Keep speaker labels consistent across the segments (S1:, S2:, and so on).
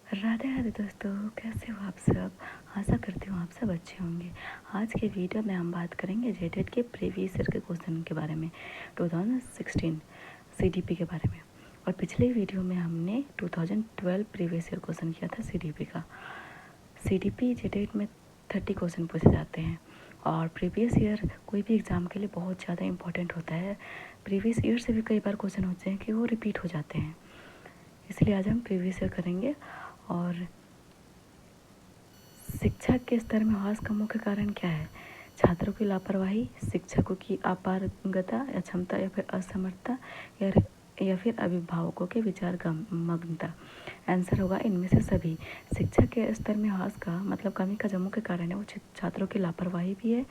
S1: राधे राधे दोस्तों, कैसे हो आप सब। आशा करती हूँ आप सब अच्छे होंगे। आज के वीडियो में हम बात करेंगे जेटेट के प्रीवियस ईयर के क्वेश्चन के बारे में, 2016 सीडीपी के बारे में। और पिछले वीडियो में हमने 2012 प्रीवियस ईयर क्वेश्चन किया था सीडीपी का। सीडीपी जेटेट में 30 क्वेश्चन पूछे जाते हैं और प्रीवियस ईयर कोई भी एग्ज़ाम के लिए बहुत ज़्यादा इंपॉर्टेंट होता है। प्रीवियस ईयर से भी कई बार क्वेश्चन होते हैं कि वो रिपीट हो जाते हैं, इसलिए आज हम प्रीवियस ईयर करेंगे। और शिक्षा के स्तर में ह्रास का मुख्य कारण क्या है? छात्रों की लापरवाही, शिक्षकों की अपारगता या क्षमता, या फिर असमर्थता, या फिर अभिभावकों के विचार मग्नता। आंसर होगा इनमें से सभी। शिक्षा के स्तर में ह्रास का मतलब कमी का जो मुख्य कारण है वो छात्रों की लापरवाही भी है,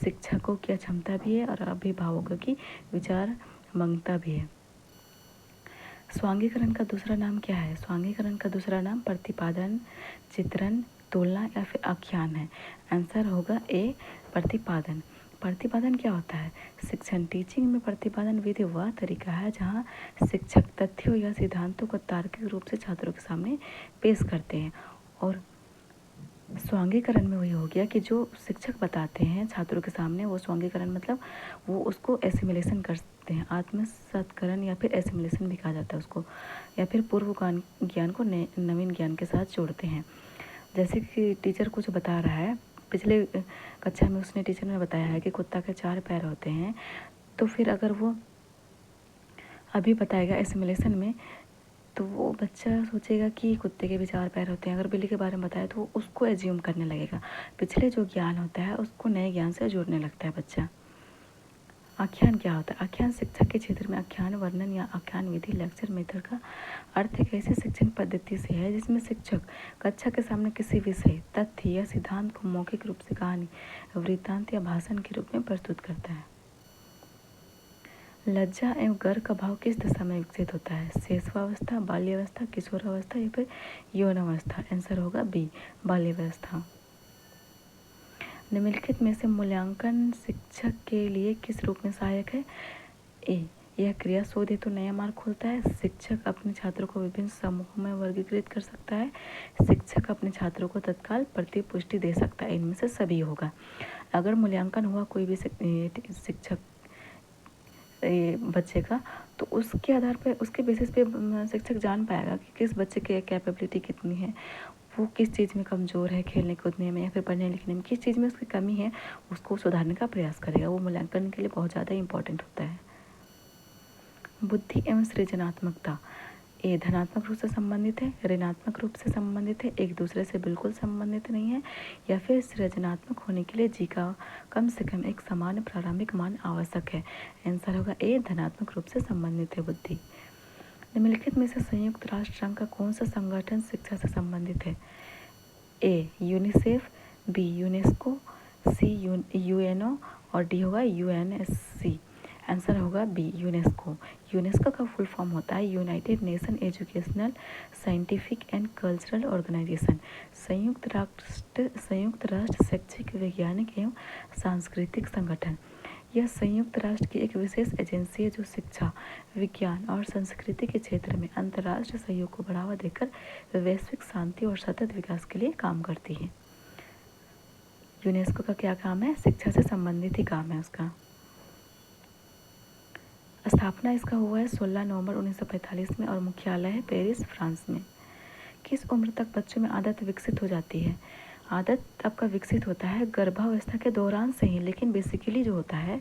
S1: शिक्षकों की अक्षमता भी है और अभिभावकों की विचार मग्नता भी है। स्वांगीकरण का दूसरा नाम क्या है? स्वांगीकरण का दूसरा नाम प्रतिपादन, चित्रण, तुलना या फिर आख्यान है। आंसर होगा ए, प्रतिपादन। प्रतिपादन क्या होता है? शिक्षण टीचिंग में प्रतिपादन विधि वह तरीका है जहां शिक्षक तथ्यों या सिद्धांतों को तार्किक रूप से छात्रों के सामने पेश करते हैं। और स्वांगीकरण में वही हो गया कि जो शिक्षक बताते हैं छात्रों के सामने, वो स्वांगीकरण मतलब वो उसको एसिमिलेशन करते हैं। आत्मसात्करण या फिर एसिमिलेशन भी कहा जाता है उसको, या फिर पूर्व ज्ञान को नवीन ज्ञान के साथ जोड़ते हैं। जैसे कि टीचर कुछ बता रहा है, पिछले कक्षा में उसने टीचर ने बताया है कि कुत्ता के 4 पैर होते हैं, तो फिर अगर वो अभी बताएगा एसिमिलेशन में, तो वो बच्चा सोचेगा कि कुत्ते के भी 4 पैर होते हैं। अगर बिल्ली के बारे में बताया तो वो उसको एज्यूम करने लगेगा। पिछले जो ज्ञान होता है उसको नए ज्ञान से जोड़ने लगता है बच्चा। आख्यान क्या होता है? आख्यान शिक्षा के क्षेत्र में आख्यान वर्णन या आख्यान विधि, लेक्चर मेथड का अर्थ एक ऐसी शिक्षण पद्धति से है जिसमें शिक्षक कक्षा के सामने किसी विषय, तथ्य या सिद्धांत को मौखिक रूप से कहानी, वृत्तांत या भाषण के रूप में प्रस्तुत करता है। लज्जा एवं गर्व का भाव किस दशा में विकसित होता है? शैशवावस्था, बाल्यावस्था, किशोरावस्था या फिर यौनावस्था। आंसर होगा बी, बाल्यावस्था। निम्नलिखित में से मूल्यांकन शिक्षक के लिए किस रूप में सहायक है? ए, यह क्रिया शोध हेतु नया मार्ग खोलता है। शिक्षक अपने छात्रों को विभिन्न समूहों में वर्गीकृत कर सकता है। शिक्षक अपने छात्रों को तत्काल प्रतिपुष्टि दे सकता है। इनमें से सभी होगा। अगर मूल्यांकन हुआ कोई भी शिक्षक बच्चे का, तो उसके आधार पर, उसके बेसिस पे शिक्षक जान पाएगा कि किस बच्चे की कैपेबिलिटी कितनी है, वो किस चीज़ में कमज़ोर है, खेलने कूदने में या फिर पढ़ने लिखने में किस चीज़ में उसकी कमी है, उसको सुधारने का प्रयास करेगा। वो मूल्यांकन के लिए बहुत ज़्यादा इंपॉर्टेंट होता है। बुद्धि एवं सृजनात्मकता, ए धनात्मक रूप से संबंधित है, ऋणात्मक रूप से संबंधित है, एक दूसरे से बिल्कुल संबंधित नहीं है, या फिर सृजनात्मक होने के लिए जी का कम से कम एक समान प्रारंभिक मान आवश्यक है। आंसर होगा ए, धनात्मक रूप से संबंधित है बुद्धि। निम्नलिखित में से संयुक्त राष्ट्र संघ का कौन सा संगठन शिक्षा से संबंधित है? A, UNICEF, B, UNESCO, C, UNO और डी होगा यूएनएससी। आंसर होगा बी, यूनेस्को। यूनेस्को का फुल फॉर्म होता है United Nation Educational, Scientific and Cultural Organisation. संयुक्त राष्ट्र शैक्षिक, वैज्ञानिक एवं सांस्कृतिक संगठन। यह संयुक्त राष्ट्र की एक विशेष एजेंसी है जो शिक्षा, विज्ञान और संस्कृति के क्षेत्र में अंतर्राष्ट्रीय सहयोग को बढ़ावा देकर वैश्विक शांति और सतत विकास के लिए काम करती है। यूनेस्को का क्या काम है? शिक्षा से संबंधित ही काम है उसका। स्थापना इसका हुआ है 16 नवंबर 1945 में और मुख्यालय है पेरिस, फ्रांस में। किस उम्र तक बच्चों में आदत विकसित हो जाती है? आदत आपका विकसित होता है गर्भावस्था के दौरान से ही, लेकिन बेसिकली जो होता है,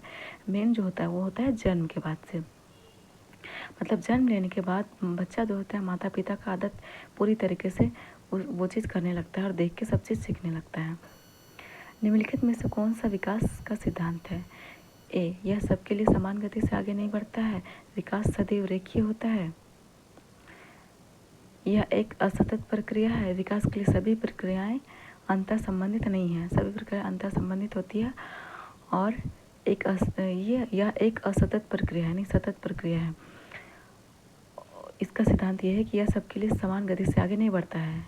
S1: मेन जो होता है वो होता है जन्म के बाद से। मतलब जन्म लेने के बाद बच्चा जो होता है, माता पिता का आदत पूरी तरीके से वो चीज़ करने लगता है और देख के सब चीज़ सीखने लगता है। निम्नलिखित में से कौन सा विकास का सिद्धांत है? ए, यह सबके लिए समान गति से आगे नहीं बढ़ता है, विकास सदैव रेखीय होता है। यह एक असतत प्रक्रिया है, विकास के लिए सभी प्रक्रियाएं अंतर संबंधित नहीं है, सभी प्रक्रिया अंतर संबंधित होती है। और यह एक असतत प्रक्रिया है, नहीं सतत प्रक्रिया है। इसका सिद्धांत यह है कि यह सबके लिए समान गति से आगे नहीं बढ़ता है।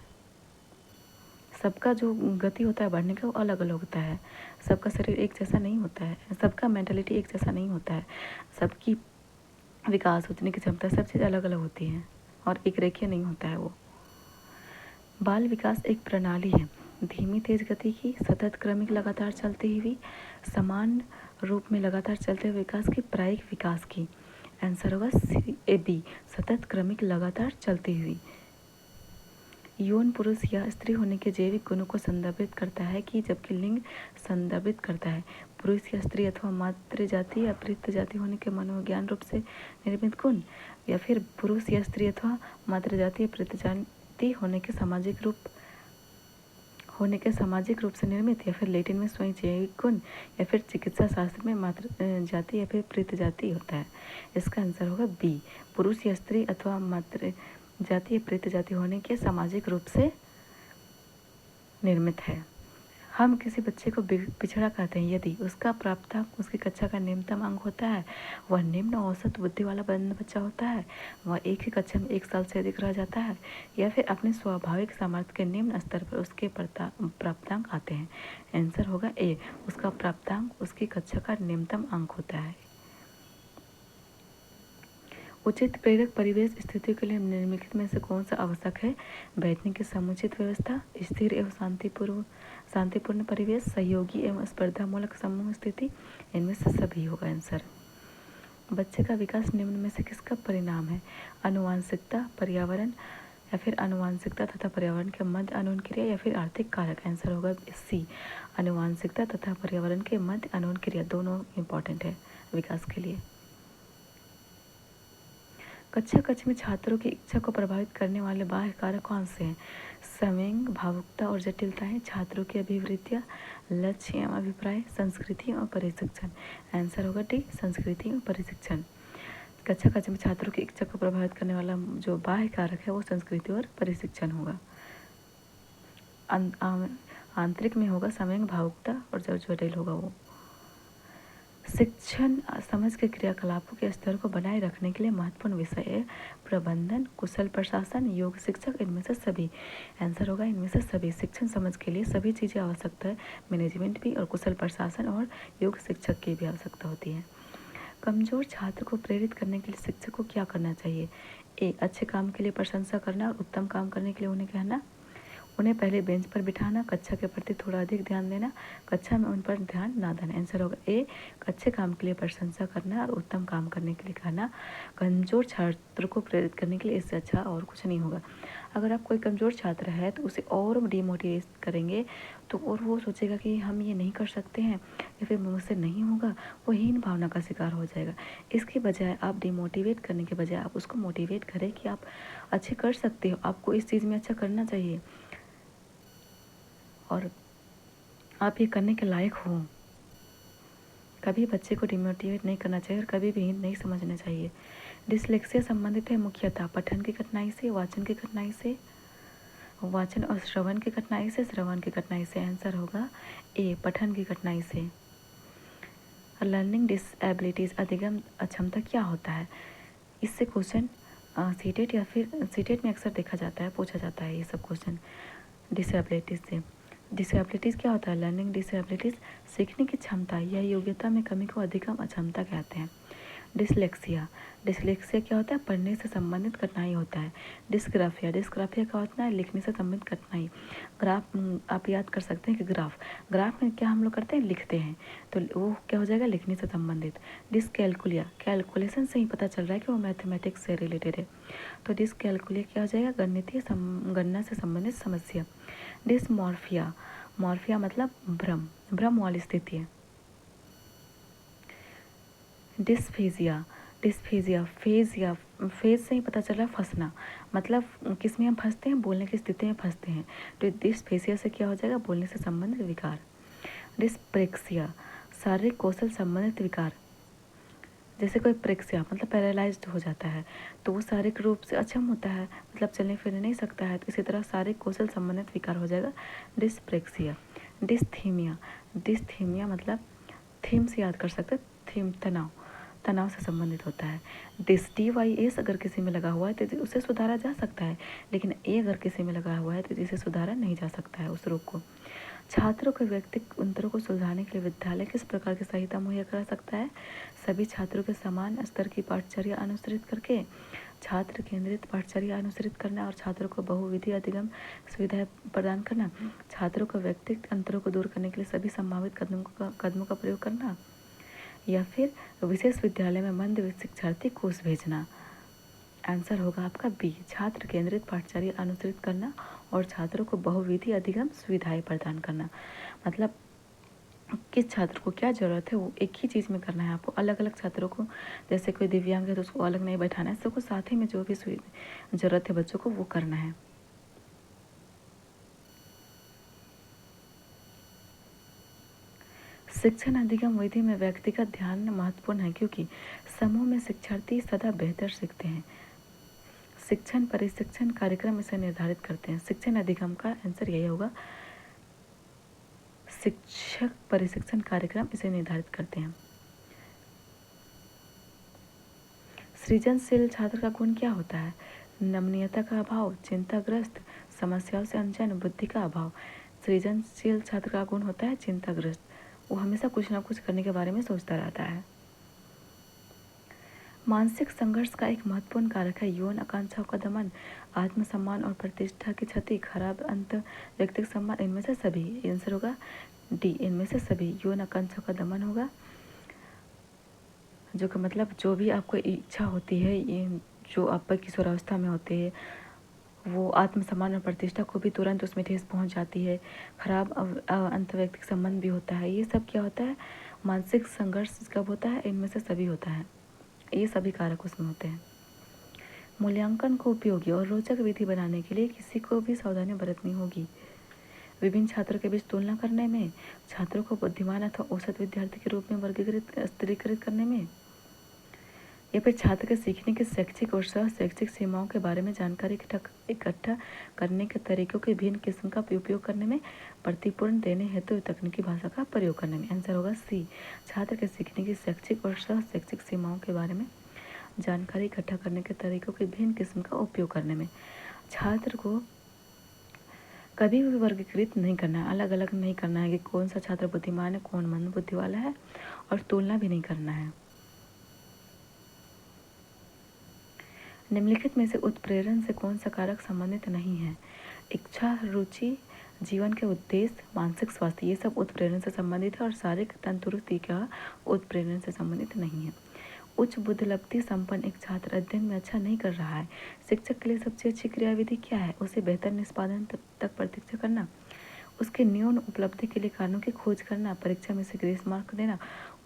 S1: सबका जो गति होता है बढ़ने का वो अलग अलग होता है। सबका शरीर एक जैसा नहीं होता है, सबका मेंटालिटी एक जैसा नहीं होता है, सबकी विकास सोचने की क्षमता सब चीज़ अलग अलग होती है और एक रेखीय नहीं होता है वो। बाल विकास एक प्रणाली है, धीमी तेज गति की, सतत क्रमिक लगातार चलती हुई, समान रूप में लगातार चलते हुए विकास की, प्रायिक विकास की। आंसर होगा बी, सतत क्रमिक लगातार चलती हुई। यौन पुरुष या स्त्री होने के जैविक गुणों को संदर्भित करता है कि जबकि लिंग संदर्भित करता है पुरुष या स्त्री अथवा मातृ जाति या पृथ जाति होने के मनोविज्ञान रूप से निर्मित गुण, या फिर पुरुष या स्त्री अथवा मातृ जाति या पृथ जाति होने के सामाजिक रूप से निर्मित, या फिर लैटिन में स्वयं जैविक गुण, या फिर चिकित्सा शास्त्र में मातृ जाति या फिर पृथ जाति होता है। इसका आंसर होगा बी, पुरुष या स्त्री अथवा मातृ जाति या पृथ जाति होने के सामाजिक रूप से निर्मित है। हम किसी बच्चे को पिछड़ा कहते हैं यदि उसका प्राप्तांक उसकी कक्षा का निम्नतम अंक होता है, वह निम्न औसत बुद्धि वाला बच्चा होता है, वह एक ही कक्षा में 1 साल से अधिक रह जाता है, या फिर अपने स्वाभाविक सामर्थ्य के निम्न स्तर पर उसके प्राप्तांक आते हैं। आंसर होगा ए, उसका प्राप्तांक उसकी कक्षा का निम्नतम अंक होता है। उचित प्रेरक परिवेश स्थितियों के लिए निम्नलिखित में से कौन सा आवश्यक है? बैठने की समुचित व्यवस्था, स्थिर एवं शांतिपूर्ण परिवेश, सहयोगी एवं स्पर्धामूलक समूह स्थिति, इनमें से सभी होगा आंसर। बच्चे का विकास निम्न में से किसका परिणाम है? आनुवांशिकता, पर्यावरण, या फिर आनुवांशिकता तथा पर्यावरण के मध्य आनयन क्रिया, या फिर आर्थिक कारक। आंसर होगा सी, आनुवांशिकता तथा पर्यावरण के मध्य आनयन क्रिया, दोनों इंपॉर्टेंट है विकास के लिए। कक्षा में छात्रों की इच्छा को प्रभावित करने वाले बाह्य कारक कौन से हैं? संवेग, भावुकता और जटिलताएं, छात्रों की अभिवृत्तियां, लक्ष्य एवं अभिप्राय, संस्कृति और प्रशिक्षण। आंसर होगा डी, संस्कृति और प्रशिक्षण। कक्षा में छात्रों की इच्छा को प्रभावित करने वाला जो बाह्य कारक है वो संस्कृति और प्रशिक्षण होगा। आंतरिक में होगा संवेग, भावुकता, और जो जटिल होगा वो। शिक्षण समझ के क्रियाकलापों के स्तर को बनाए रखने के लिए महत्वपूर्ण विषय है प्रबंधन, कुशल प्रशासन, योग शिक्षक, इनमें से सभी। आंसर होगा इनमें से सभी। शिक्षण समझ के लिए सभी चीज़ें आवश्यकता है, मैनेजमेंट भी और कुशल प्रशासन और योग शिक्षक की भी आवश्यकता होती है। कमजोर छात्र को प्रेरित करने के लिए शिक्षक को क्या करना चाहिए? ए, अच्छे काम के लिए प्रशंसा करना और उत्तम काम करने के लिए उन्हें कहना, उन्हें पहले बेंच पर बिठाना, कक्षा के प्रति थोड़ा अधिक ध्यान देना, कक्षा में उन पर ध्यान ना देना। आंसर होगा ए, अच्छे काम के लिए प्रशंसा करना और उत्तम काम करने के लिए कहना। कमजोर छात्र को प्रेरित करने के लिए इससे अच्छा और कुछ नहीं होगा। अगर आप कोई कमजोर छात्र है तो उसे और डिमोटिवेट करेंगे तो और वो सोचेगा कि हम ये नहीं कर सकते हैं या फिर मुझसे नहीं होगा, वो हीन भावना का शिकार हो जाएगा। इसके बजाय आप डिमोटिवेट करने के बजाय आप उसको मोटिवेट करें कि आप अच्छे कर सकते हो, आपको इस चीज़ में अच्छा करना चाहिए और आप ये करने के लायक हो। कभी बच्चे को डिमोटिवेट नहीं करना चाहिए और कभी भी नहीं समझना चाहिए। डिसलेक्सिया संबंधित है मुख्यतः पठन की कठिनाई से, वाचन की कठिनाई से, वाचन और श्रवण की कठिनाई से, श्रवण की कठिनाई से। आंसर होगा ए, पठन की कठिनाई से। लर्निंग डिसएबिलिटीज अधिगम अक्षमता क्या होता है? इससे क्वेश्चन सीटेट या फिर सीटेट में अक्सर देखा जाता है, पूछा जाता है ये सब क्वेश्चन डिसएबिलिटीज से। डिसएबिलिटीज़ क्या होता है? लर्निंग डिसएबिलिटीज़ सीखने की क्षमता या योग्यता में कमी को अधिगम अक्षमता कहते हैं। डिसलेक्सिया क्या होता है? पढ़ने से संबंधित कठिनाई होता है। डिस्ग्राफिया क्या होता है? लिखने से संबंधित कठिनाई। ग्राफ आप याद कर सकते हैं कि ग्राफ में क्या हम लोग करते हैं? लिखते हैं, तो वो क्या हो जाएगा? लिखने से संबंधित। डिसकैलकुलिया, कैलकुलेशन से ही पता चल रहा है कि वो मैथमेटिक्स से रिलेटेड है, तो डिसकैलकुलिया क्या हो जाएगा? गणितीय गणना से संबंधित समस्या। डिसमॉर्फिया मतलब भ्रम वाली स्थिति है। डिस्फेजिया फेज से ही पता चल रहा है फंसना, मतलब किस में हम फंसते हैं? बोलने की स्थिति में फंसते हैं, तो डिस्फेजिया से क्या हो जाएगा? बोलने से संबंधित विकार। डिस्प्रेक्सिया शारीरिक कौशल संबंधित विकार, जैसे कोई प्रेक्सिया मतलब पैरालाइज्ड हो जाता है तो वो शारीरिक रूप से अक्षम होता है, मतलब चलने फिरने नहीं सकता है, तो इसी तरह शारीरिक कौशल संबंधित विकार हो जाएगा डिस्प्रेक्सिया। डिस्थीमिया मतलब थीम से याद कर सकते हैं, थीम तनाव से संबंधित होता है। DYS अगर किसी में लगा हुआ है तो उसे सुधारा जा सकता है, लेकिन ए अगर किसी में लगा हुआ है तो जिसे सुधारा नहीं जा सकता है उस रोग को। छात्रों के व्यक्तिगत अंतरों को सुलझाने के लिए विद्यालय किस प्रकार की सहायता मुहैया करा सकता है? सभी छात्रों के समान स्तर की पाठचर्या अनुसरित करके, छात्र केंद्रित पाठचर्या अनुसरित करना और छात्रों को बहुविधि अधिगम सुविधाएं प्रदान करना, छात्रों को व्यक्तिगत अंतरों को दूर करने के लिए सभी संभावित कदमों का प्रयोग करना, या फिर विशेष विद्यालय में मंद शिक्षार्थी कोर्स भेजना। आंसर होगा आपका बी, छात्र केंद्रित पाठचर्या अनुसरित करना और छात्रों को बहुविधि अधिगम सुविधाएं प्रदान करना। मतलब किस छात्र को क्या ज़रूरत है वो एक ही चीज़ में करना है आपको। अलग अलग छात्रों को, जैसे कोई दिव्यांग है तो उसको अलग नहीं बैठाना है, सबको साथ ही में जो भी ज़रूरत है बच्चों को वो करना है। शिक्षण अधिगम विधि में व्यक्तिगत ध्यान महत्वपूर्ण है क्योंकि समूह में शिक्षार्थी सदा बेहतर सीखते हैं। शिक्षण प्रशिक्षण कार्यक्रम इसे निर्धारित करते हैं। शिक्षण अधिगम का आंसर यही होगा, शिक्षक प्रशिक्षण कार्यक्रम इसे निर्धारित करते हैं। सृजनशील छात्र का गुण क्या होता है? नमनीयता का अभाव, चिंताग्रस्त, समस्याओं से अनजान, बुद्धि का अभाव। सृजनशील छात्र का गुण होता है चिंताग्रस्त, वो हमेशा कुछ ना कुछ करने के बारे में सोचता रहता है। मानसिक संघर्ष का एक महत्वपूर्ण कारक है यौन आकांक्षाओं का दमन, आत्मसम्मान और प्रतिष्ठा की क्षति, खराब अंत व्यक्तिगत सम्मान, इनमें से सभी। आंसर होगा डी, इनमें से सभी। यौन आकांक्षाओं का दमन होगा, जो कि मतलब जो भी आपको इच्छा होती है, ये जो आप किशोरावस्था में होते हैं, वो आत्मसम्मान और प्रतिष्ठा को भी तुरंत उसमें ठेस पहुंच जाती है। खराब अंत व्यक्तिगत संबंध भी होता है। ये सब क्या होता है? मानसिक संघर्ष कब होता है? इनमें से सभी होता है, ये सभी कारक उसमें होते हैं। मूल्यांकन को उपयोगी और रोचक विधि बनाने के लिए किसी को भी सावधानी बरतनी होगी। विभिन्न छात्रों के बीच तुलना करने में, छात्रों को बुद्धिमान अथवा औसत विद्यार्थी के रूप में वर्गीकृत करने में, या फिर छात्र के सीखने की शैक्षिक और सह शैक्षिक सीमाओं के बारे में जानकारी इकट्ठा करने के तरीकों के भिन्न किस्म का उपयोग करने में, प्रतिपूर्ण देने हेतु तकनीकी भाषा का प्रयोग करने में। आंसर होगा सी, छात्र के सीखने की शैक्षिक और सह शैक्षिक सीमाओं के बारे में जानकारी इकट्ठा करने के तरीकों के भिन्न किस्म का उपयोग करने में। छात्र को कभी भी वर्गीकृत नहीं करना है, अलग अलग नहीं करना है कि कौन सा छात्र बुद्धिमान है, कौन मंद बुद्धि वाला है, और तुलना भी नहीं करना है। निम्नलिखित में से उत्प्रेरण से कौन सा कारक संबंधित नहीं है? इच्छा, रुचि, जीवन के उद्देश्य, मानसिक स्वास्थ्य, ये सब उत्प्रेरण से संबंधित है और शारीरिक तंदुरुस्ती का उत्प्रेरण से संबंधित नहीं है। उच्च बुद्धिलब्धि संपन्न एक छात्र अध्ययन में अच्छा नहीं कर रहा है, शिक्षक के लिए सबसे अच्छी क्रियाविधि क्या है? उसे बेहतर निष्पादन तक प्रतीक्षा करना, उसके न्यून उपलब्धि के लिए कारणों की खोज करना, परीक्षा में से ग्रेस मार्क देना,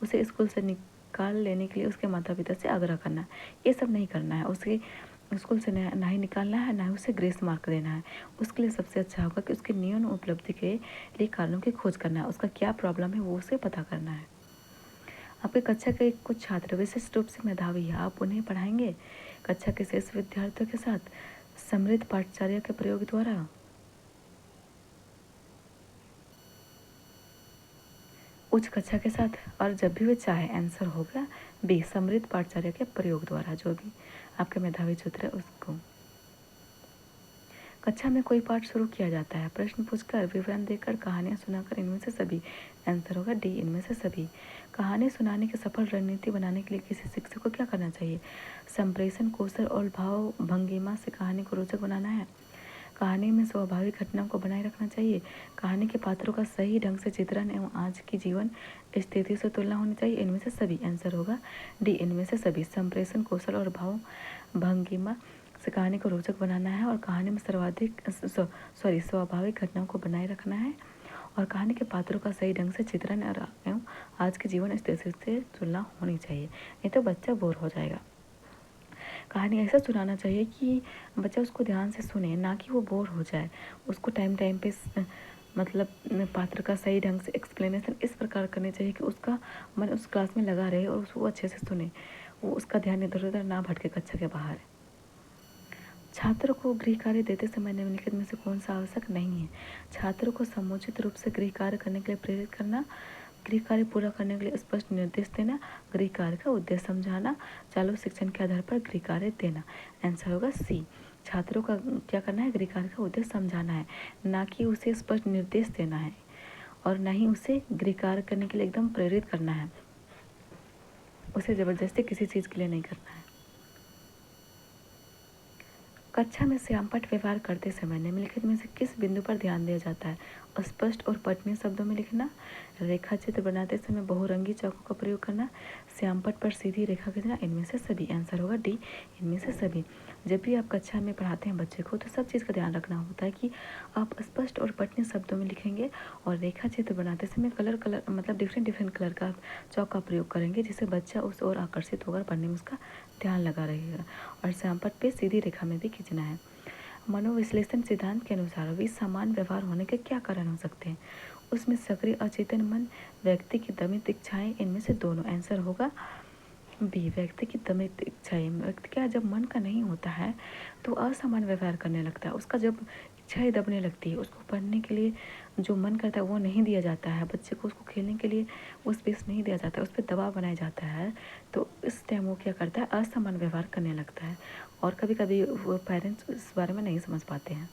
S1: उसे स्कूल से निकाल लेने के लिए उसके माता पिता से आग्रह करना। ये सब नहीं करना है, उसे स्कूल से ना ही निकालना है, ना ही उसे ग्रेस मार्क देना है। उसके लिए सबसे अच्छा होगा कि उसके न्यून उपलब्धि के लिए कारणों की खोज करना है, उसका क्या प्रॉब्लम है वो उसे पता करना है। आपके कक्षा के कुछ छात्र विशिष्ट रूप से मेधावी है, आप उन्हें पढ़ाएंगे कक्षा के शेष विद्यार्थियों के साथ समृद्ध पाठचर्या के प्रयोग द्वारा। उच्च कक्षा के साथ और जब भी वे चाहे। आंसर होगा बी, समृद्ध पाठचर्या के प्रयोग द्वारा, जो भी आपके मेधावी छात्र है उसको। कक्षा में कोई पाठ शुरू किया जाता है, प्रश्न पूछकर, विवरण देकर, कहानियां सुनाकर, इनमें से सभी। आंसर होगा डी, इनमें से सभी। कहानी सुनाने की सफल रणनीति बनाने के लिए किसी शिक्षक को क्या करना चाहिए? संप्रेषण कौशल और भाव भंगिमा से कहानी को रोचक बनाना है। कहानी में स्वाभाविक घटनाओं को बनाए रखना चाहिए। कहानी के पात्रों का सही ढंग से चित्रण एवं आज की जीवन स्थिति से तुलना होनी चाहिए। इनमें से सभी। आंसर होगा डी, इनमें से सभी। संप्रेषण कौशल और भाव भंगिमा से कहानी को रोचक बनाना है और कहानी में स्वाभाविक घटनाओं को बनाए रखना है और कहानी के पात्रों का सही ढंग से चित्रण एवं आज के जीवन स्थिति से तुलना होनी चाहिए, नहीं तो बच्चा बोर हो जाएगा। कहानी ऐसा सुनाना चाहिए कि बच्चा उसको ध्यान से सुने, ना कि वो बोर हो जाए। उसको टाइम पे मतलब पात्र का सही ढंग से एक्सप्लेनेशन इस प्रकार करनी चाहिए कि उसका मन उस क्लास में लगा रहे और उसको अच्छे से सुने, वो उसका ध्यान इधर उधर ना भटके कक्षा के बाहर। छात्र को गृह कार्य देते समय निम्नलिखित में से कौन सा आवश्यक नहीं है? छात्रों को समुचित रूप से गृह कार्य करने के लिए प्रेरित करना, गृह कार्य पूरा करने के लिए स्पष्ट निर्देश देना, गृह कार्य का उद्देश्य समझाना, चालू शिक्षण के आधार पर गृह कार्य देना। आंसर होगा सी, छात्रों का क्या करना है? गृह कार्य का उद्देश्य समझाना है, ना कि उसे स्पष्ट निर्देश देना है और ना ही उसे गृह कार्य करने के लिए एकदम प्रेरित करना है, उसे जबरदस्ती किसी चीज़ के लिए नहीं करना है। कक्षा में श्यामपट्ट व्यवहार करते समय निम्नलिखित में से किस बिंदु पर ध्यान दिया जाता है? स्पष्ट और पठनीय शब्दों में लिखना, रेखा चित्र बनाते समय बहुरंगी चाकों का प्रयोग करना, श्यामपट्ट पर सीधी रेखा खींचना, इनमें से सभी। आंसर होगा डी, इनमें से सभी। जब भी आप कक्षा में पढ़ाते हैं बच्चे को तो सब चीज़ का ध्यान रखना होता है कि आप स्पष्ट और पठनीय शब्दों में लिखेंगे और रेखा चित्र बनाते समय कलर मतलब डिफरेंट कलर का चौक का प्रयोग करेंगे, जिससे बच्चा उस ओर आकर्षित होकर पढ़ने में उसका ध्यान लगा रहेगा। और श्यामपट्ट पे सीधी रेखा में भी खींचना है। मनोविश्लेषण सिद्धांत के अनुसार समान व्यवहार होने के क्या कारण हो सकते हैं? उसमें सक्रिय अचेतन मन, व्यक्ति की दमित इच्छाएं, इनमें से दोनों। आंसर होगा बी, व्यक्ति की दमित इच्छाएं। व्यक्ति का जब मन का नहीं होता है तो असमान व्यवहार करने लगता है। उसका जब इच्छाएं दबने लगती है, उसको पढ़ने के लिए जो मन करता है वो नहीं दिया जाता है, बच्चे को उसको खेलने के लिए वो स्पेस नहीं दिया जाता है, उस पर दबाव बनाया जाता है, तो इस टाइम वो क्या करता है, असमान व्यवहार करने लगता है। और कभी कभी वो पेरेंट्स इस बारे में नहीं समझ पाते हैं।